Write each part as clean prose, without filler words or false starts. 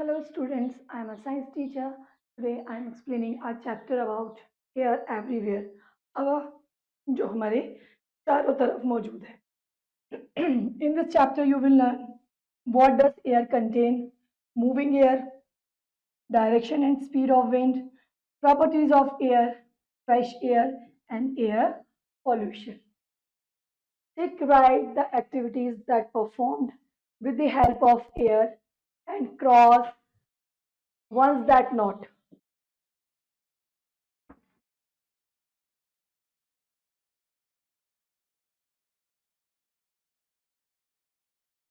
Hello students, I am a science teacher. Today I am explaining a chapter about air everywhere. हवा जो हमारे चारों तरफ मौजूद है. In this chapter you will learn what does air contain, moving air, direction and speed of wind, properties of air, fresh air and air pollution. Take write the activities that performed with the help of air and cross ones that not.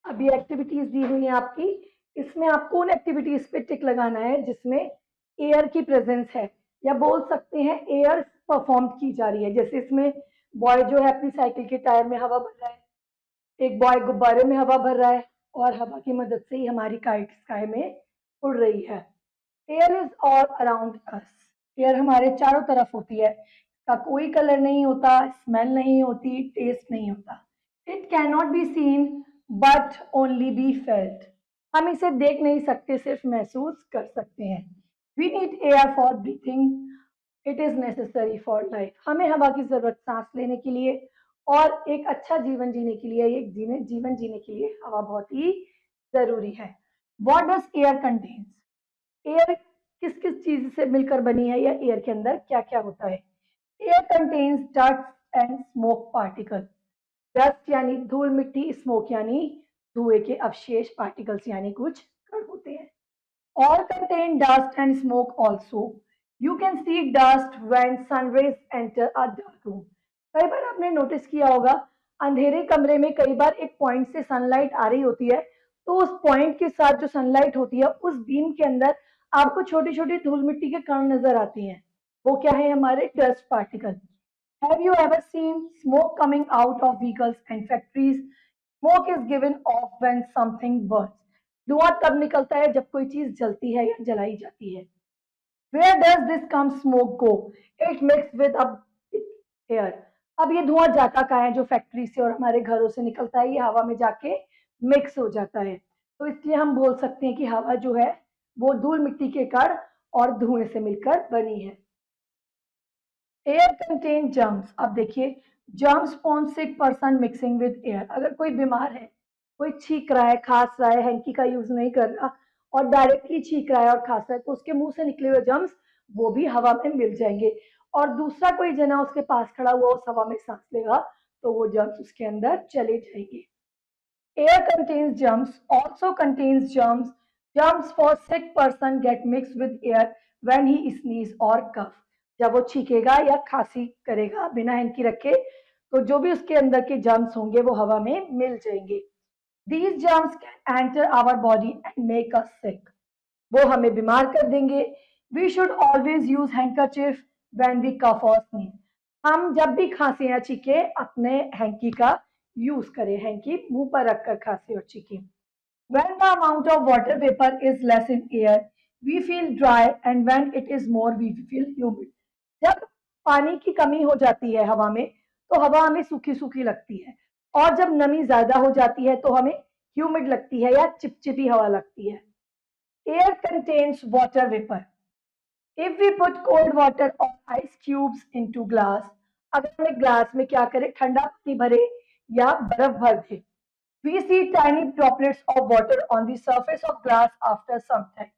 अभी activities दी हुई है आपकी. इसमें आपको उन activities पे टिक लगाना है जिसमें एयर की प्रेजेंस है या बोल सकते हैं एयर परफॉर्म की जा रही है. जैसे इसमें बॉय जो है अपनी साइकिल के टायर में हवा भर रहा है, एक बॉय गुब्बारे में हवा भर रहा है और हवा की मदद से ही हमारी काइट स्काई में उड़ रही है. Air is all around us. Air हमारे चारों तरफ होती है. इसका कोई कलर नहीं होता, स्मेल नहीं होती, टेस्ट नहीं होता. It can not be seen but only be felt. हम इसे देख नहीं सकते, सिर्फ महसूस कर सकते हैं. We need air for breathing. It is necessary for life. हमें हवा की जरूरत सांस लेने के लिए और एक अच्छा जीवन जीने के लिए, एक जीवन जीने के लिए हवा बहुत ही जरूरी है. What does air contains. Air किस किस चीज से मिलकर बनी है या एयर के अंदर क्या क्या होता है. Air contains dust and smoke particle. Dust यानी धूल मिट्टी, स्मोक यानी धुएं के अवशेष, पार्टिकल्स यानी कुछ कण होते हैं. All contain dust and smoke also. You can see dust when sun rays enter a dark room. कई बार आपने नोटिस किया होगा अंधेरे कमरे में कई बार एक पॉइंट से सनलाइट आ रही होती है, तो उस पॉइंट के साथ जो सनलाइट होती है उस बीम के अंदर आपको छोटी छोटी धूल मिट्टी के कण नजर आती हैं. वो क्या है? हमारे dust particle. Have you ever seen smoke coming out of vehicles and factories? Smoke is given off when something burns. धुआं तब निकलता है जब कोई चीज जलती है या जलाई जाती है. Where does this come smoke go? It mixed with up air. अब ये धुआं जाता कहाँ है? जो फैक्ट्री से और हमारे घरों से निकलता है, ये हवा में जाके मिक्स हो जाता है. तो इसलिए हम बोल सकते हैं कि हवा जो है वो धूल मिट्टी के कण और धुएं से मिलकर बनी है. Air contain germs. अब देखिए, germs form sick person mixing with air. अगर कोई बीमार है, कोई छींक रहा है, खांस रहा है, हैंकी का यूज नहीं कर रहा और डायरेक्टली छींक रहा है और खांस रहा है, तो उसके मुंह से निकले हुए जर्म्स वो भी हवा में मिल जाएंगे. और दूसरा कोई जना उसके पास खड़ा हुआ उस हवा में सांस लेगा तो वो जर्म्स उसके अंदर चले जाएंगे. Air contains germs, also contains germs. Germs for sick person get mix with air when he sneeze और कफ. जब वो छींकेगा या खांसी करेगा बिना हैंकी रखे, तो जो भी उसके अंदर के जर्म्स होंगे वो हवा में मिल जाएंगे. These germs can enter our body and make us sick. वो हमें बीमार कर देंगे. We should always use handkerchief when we cough और स्नीज. हम जब भी खांसे या छींके अपने हैंकी का यूज करें. हैंकी मुंह पर रखकर खांसे और छींके. When the amount of water vapor is less in air, we feel dry, and when it is more, we feel humid. जब पानी की कमी हो जाती है हवा में, तो हवा हमें सूखी सूखी लगती है, और जब नमी ज्यादा हो जाती है तो हमें ह्यूमिड लगती है या चिपचिपी हवा लगती है. Air contains water vapour. If we put cold water और आइस क्यूब्स इनटू ग्लास. अगर हमें ग्लास में क्या करें? ठंडा पानी भरे या बर्फ भर दे. We see tiny droplets of water on the surface of glass after some time.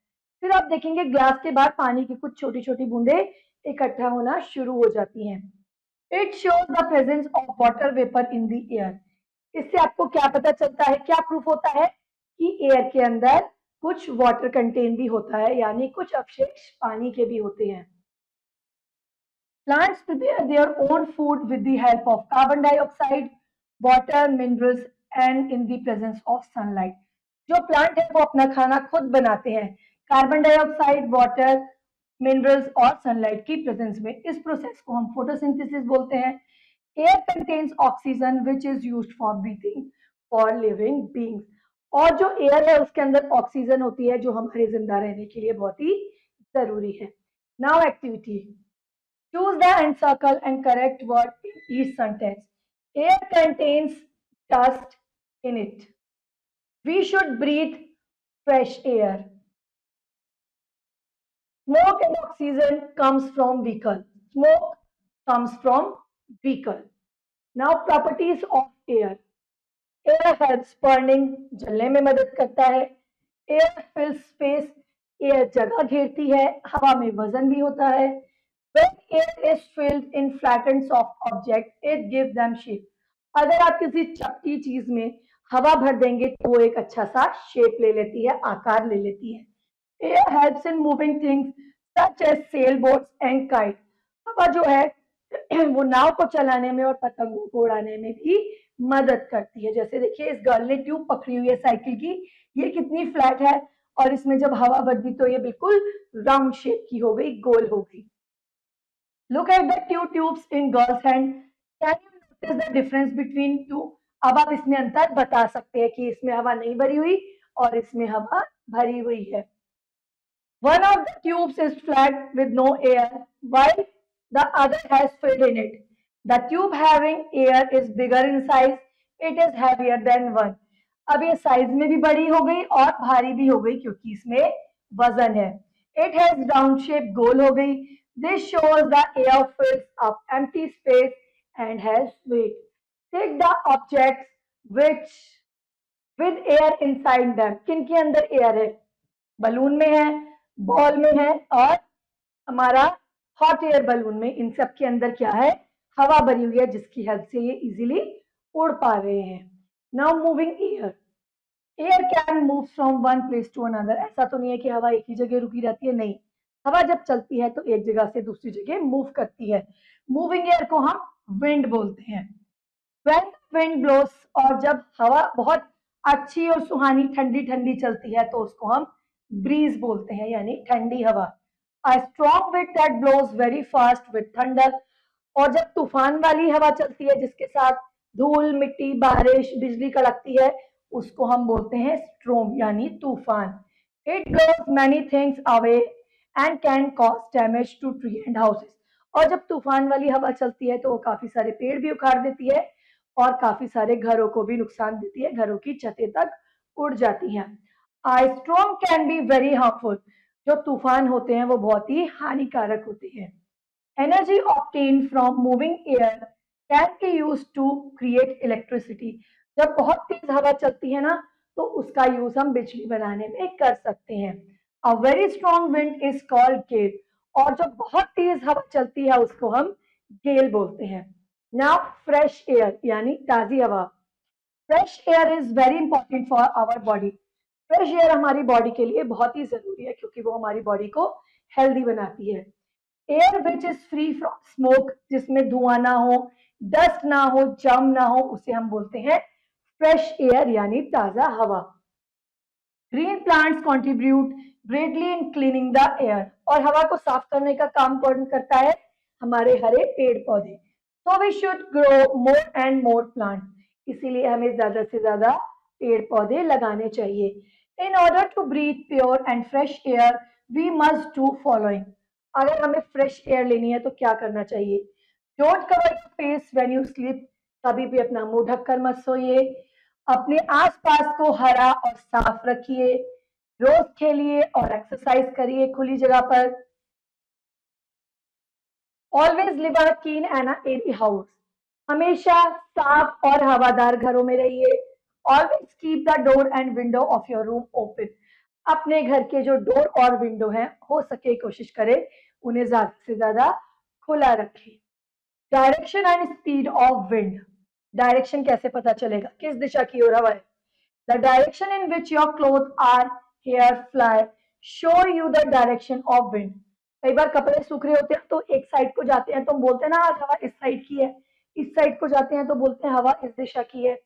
फिर आप देखेंगे ग्लास के बाद पानी की कुछ छोटी छोटी बूंदे इकट्ठा होना शुरू हो जाती हैं. It shows the presence of water vapor in the air. इससे आपको क्या पता चलता है, क्या प्रूफ होता है कि एयर के अंदर कुछ वाटर कंटेन भी होता है, यानी कुछ अवशेष पानी के भी होते हैं. Plants prepare their own food with the help of carbon dioxide, water, minerals and in the presence of sunlight. जो प्लांट है वो अपना खाना खुद बनाते हैं कार्बन डाइऑक्साइड, वाटर, मिनरल्स और सनलाइट की प्रेजेंस में. इस प्रोसेस को हम फोटोसिंथेसिस बोलते हैं. Air contains oxygen which is used for breathing for living beings. और जो एयर है उसके अंदर ऑक्सीजन होती है जो हमारे जिंदा रहने के लिए बहुत ही जरूरी है. Now activity. Choose the encircle and correct word in each sentence. Air contains dust in it. We should breathe fresh air. Smoke and oxygen comes from vehicle. Smoke comes from vehicle. Now properties of air. Air helps burning, जलने में मदद करता है. Air fills space, air जगह घेरती है, हवा में वजन भी होता है. When air is filled in flattened soft object, it gives them shape. अगर आप किसी चपटी चीज में हवा भर देंगे तो वो एक अच्छा सा शेप ले लेती है, आकार ले लेती है. Air helps in moving things such as sailboats and kite. हवा जो है वो नाव को चलाने में और पतंगों को उड़ाने में भी मदद करती है. जैसे देखिए इस गर्ल ने ट्यूब पकड़ी हुई है साइकिल की, ये कितनी फ्लैट है और इसमें जब हवा भर दी तो ये बिल्कुल राउंड शेप की हो गई, गोल हो गई. Look at the two tubes in girl's hand. Can you notice the difference between two? अब आप इसमें अंतर बता सकते हैं कि इसमें हवा नहीं भरी हुई और इसमें हवा भरी हुई है. One of the tubes is flat with no air, while the other has filled in it. The tube having air is bigger in size. It is heavier than one. अब ये साइज में भी बड़ी हो गई और भारी भी हो गई क्योंकि इसमें वजन है. It has round shape, गोल हो गई. This shows the air fills up empty space and has weight. Take the objects which with air inside them. किन के अंदर एयर है? बलून में है, बॉल में है और हमारा हॉट एयर बलून में. इन सब के अंदर क्या है? हवा भरी हुई है जिसकी हेल्प से ये इजीली उड़ पा रहे हैं. Now moving air. Air can move from one place to another. ऐसा तो नहीं है कि हवा एक ही जगह रुकी रहती है, नहीं. हवा जब चलती है तो एक जगह से दूसरी जगह मूव करती है. मूविंग एयर को हम विंड बोलते हैं. When the wind blows, और जब हवा बहुत अच्छी और सुहानी ठंडी ठंडी चलती है तो उसको हम ब्रीज बोलते हैं, यानी ठंडी हवा. A strong wind that blows very fast with thunder. और जब तूफान वाली हवा चलती है जिसके साथ धूल, मिट्टी, बारिश, बिजली कड़कती है उसको हम बोलते हैं स्ट्रोम यानी तूफान. It blows many things away and can cause damage to tree and houses. और जब तूफान वाली हवा चलती है तो वो काफी सारे पेड़ भी उखाड़ देती है और काफी सारे घरों को भी नुकसान देती है, घरों की छतें तक उड़ जाती हैं. A storm can be very harmful. जो तूफान होते हैं वो बहुत ही हानिकारक होते हैं. Energy obtained from moving air can be used to create electricity. जब बहुत तेज हवा चलती है ना तो उसका यूज हम बिजली बनाने में कर सकते हैं. A very strong wind is called gale. और जो बहुत तेज हवा चलती है उसको हम गेल बोलते हैं. Now fresh air यानी ताजी हवा. Fresh air is very important for our body. Fresh air हमारी बॉडी के लिए बहुत ही जरूरी है क्योंकि वो हमारी बॉडी को हेल्दी बनाती है. Air which is free from smoke, जिसमें धुआं ना हो, डस्ट ना हो, जम ना हो, उसे हम बोलते हैं फ्रेश एयर यानी ताजा हवा. Green plants contribute greatly in cleaning the air. और हवा को साफ करने का काम कौन करता है? हमारे हरे पेड़ पौधे. So we should grow more and more plant. इसीलिए हमें ज्यादा से ज्यादा पेड़ पौधे लगाने चाहिए. In order to breathe pure and fresh air, we must do following. अगर हमें फ्रेश एयर लेनी है तो क्या करना चाहिए? Don't cover your face when you sleep. कभी भी अपना मुंह ढककर मत सोइए. अपने आसपास को हरा और साफ रखिए. रोज खेलिए और एक्सरसाइज करिए खुली जगह पर. Always live a clean and a airy house. हमेशा साफ और हवादार घरों में रहिए. Always keep the door and window of your room open. अपने घर के जो डोर और विंडो हैं हो सके कोशिश करें उन्हें ज्यादा से ज्यादा खुला रखें. Direction and speed of wind. Direction कैसे पता चलेगा किस दिशा की ओर हवा है? The direction in which your cloth or hair fly show you the direction of wind. कई बार कपड़े सूख रहे होते हैं तो एक साइड को जाते हैं तो हम बोलते हैं ना आज हवा इस साइड की है. इस साइड को जाते हैं तो बोलते हैं हवा इस दिशा की है.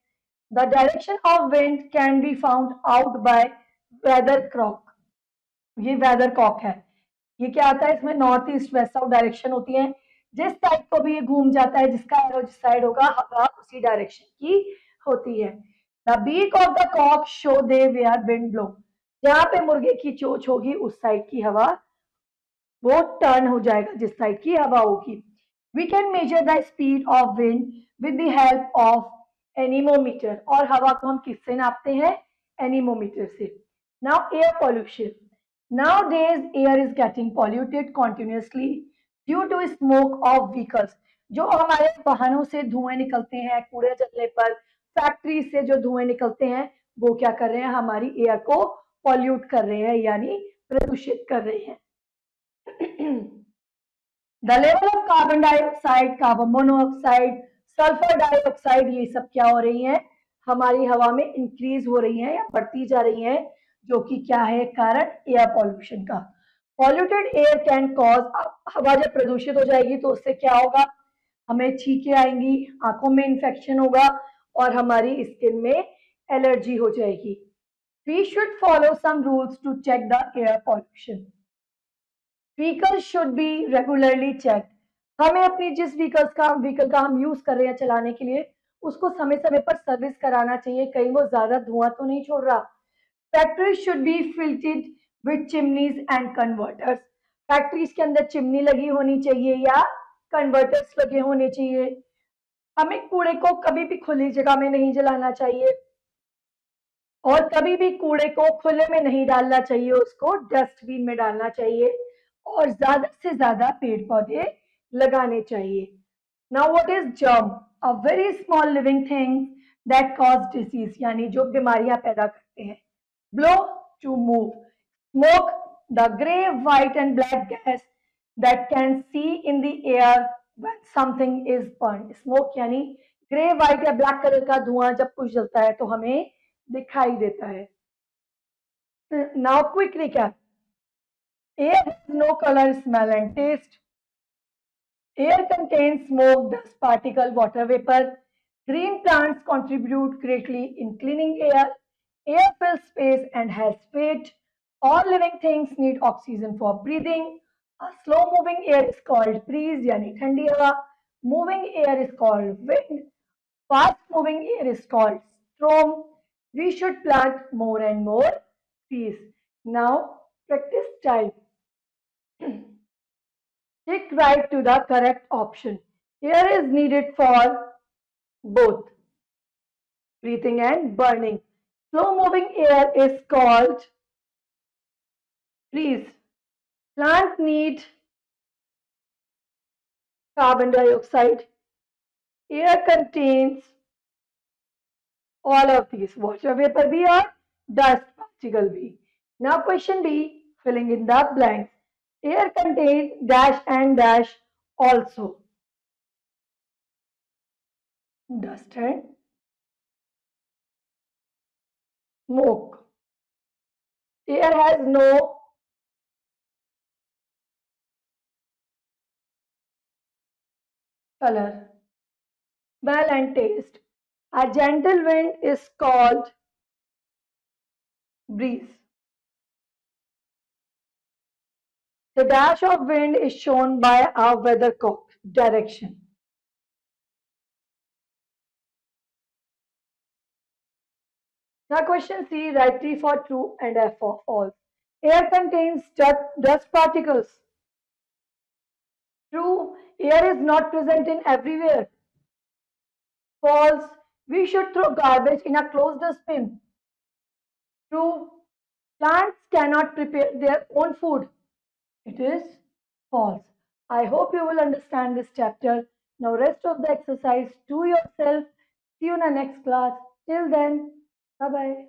The direction of wind can be found out by weathercock. ये weathercock है. ये क्या आता है? इसमें north east west south direction होती है. जिस साइड को भी ये घूम जाता है, जिसका एरो जिस साइड होगा हवा उसी डायरेक्शन की होती है. The beak of the cock show they where wind blow. जहाँ पे मुर्गे की चोंच होगी उस साइड की हवा वो टर्न हो जाएगा जिस साइड की हवा होगी. We can measure the speed of wind with the help of anemometer. और हवा को हम किससे नापते हैं? एनीमोमीटर से. Now air pollution. Nowadays, air is getting polluted continuously due to smoke of vehicles. जो हमारे वाहनों से धुएं निकलते हैं, कूड़े जलने पर, फैक्ट्री से जो धुएं निकलते हैं, वो क्या कर रहे हैं, हमारी एयर को पॉल्यूट कर रहे हैं, यानी प्रदूषित कर रहे हैं. The level of carbon dioxide, carbon monoxide, sulphur dioxide, ये सब क्या हो रही हैं, हमारी हवा में इंक्रीज हो रही हैं या बढ़ती जा रही हैं, जो कि क्या है, कारण एयर पॉल्यूशन का. पॉल्यूटेड एयर कैन कॉज, हवा जब प्रदूषित हो जाएगी तो उससे क्या होगा, हमें छींकें आएंगी, आंखों में इन्फेक्शन होगा और हमारी स्किन में एलर्जी हो जाएगी. We should follow some rules to check the air pollution. Vehicle should be regularly check. हमें अपनी जिस व्हीकल का हम यूज कर रहे हैं चलाने के लिए, उसको समय समय पर सर्विस कराना चाहिए, कहीं वो ज्यादा धुआं तो नहीं छोड़ रहा. Factory should be filtered with chimneys and converters. Factories के अंदर चिमनी लगी होनी चाहिए या कन्वर्टर्स लगे होने चाहिए. हमें कूड़े को कभी भी खुली जगह में नहीं जलाना चाहिए और कभी भी कूड़े को खुले में नहीं डालना चाहिए, उसको डस्टबिन में डालना चाहिए और ज्यादा से ज्यादा पेड़ पौधे लगाने चाहिए. Now what is germ? A very small living thing that cause disease, यानी जो बीमारियां पैदा करते हैं. Blow, to move. Smoke, the grey white and black gas that can see in the air when something is burn. Smoke यानी grey white या black colour का धुआं जब कुछ जलता है तो हमें दिखाई देता है. Now quick recap. Air has no color, smell, and taste. Air contains smoke, dust particle, water vapor. Green plants contribute greatly in cleaning air. Air fills space and has weight. All living things need oxygen for breathing. A slow moving air is called breeze, yani thandi hawa. Moving air is called wind. Fast moving air is called storm. We should plant more and more trees. Now, practice time. Tick right to the correct option. Air is needed for both breathing and burning. Slow moving air is called breeze. Plant need carbon dioxide. Air contains all of these. Water vapor bhi or dust particle bhi. Now question B, filling in the blanks. Air contains dash and dash also. Dust and smoke. Air has no color, smell and taste. A gentle wind is called breeze. The dash of wind is shown by a weathercock direction. Now question C, write T for true and F for false. Air contains dust particles. True, air is not present in everywhere. False, we should throw garbage in a closed dustbin. True, plants cannot prepare their own food. It is false. I hope you will understand this chapter. Now rest of the exercise to yourself. See you in the next class. Till then, bye bye.